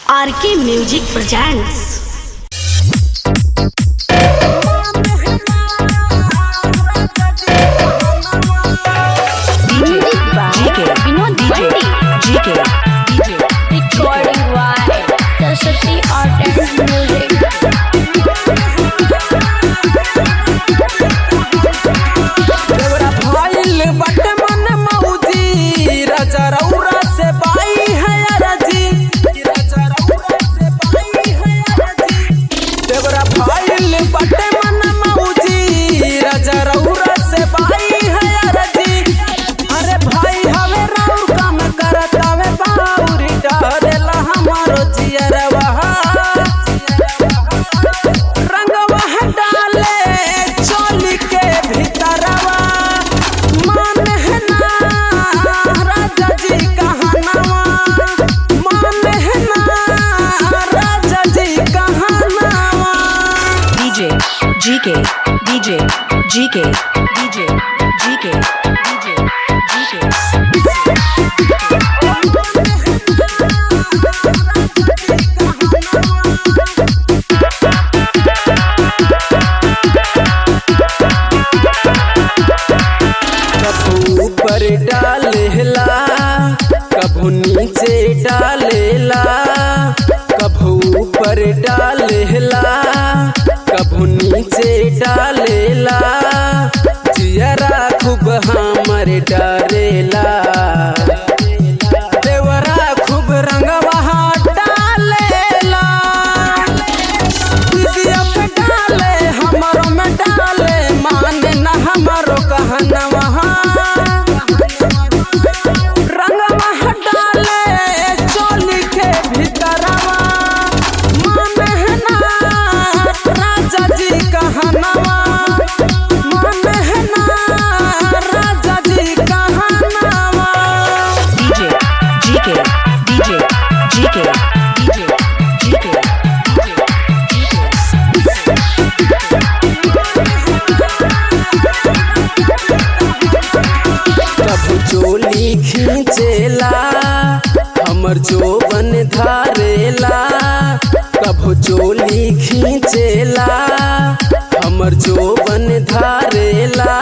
RK music presents. GK कभू ऊपर डालेला कभू नीचे डालेला, कभू ऊपर डालेला कभू नीचे डालेला, जियरा खूब हमर डरेला। देवरा खूब रंगवा डालेला, दीदिया पे डाले हमरो में डाले, माने ना हमरो कहनवा। रंगवा डाले चोली के भीतरवा, माने ना राजा जी कहनवा, माने ना राजा जी कहनवा। कभू चोली खींचेला हमर जोबन धारेला, कभू चोली खींचेला हमर जोबन धारेला,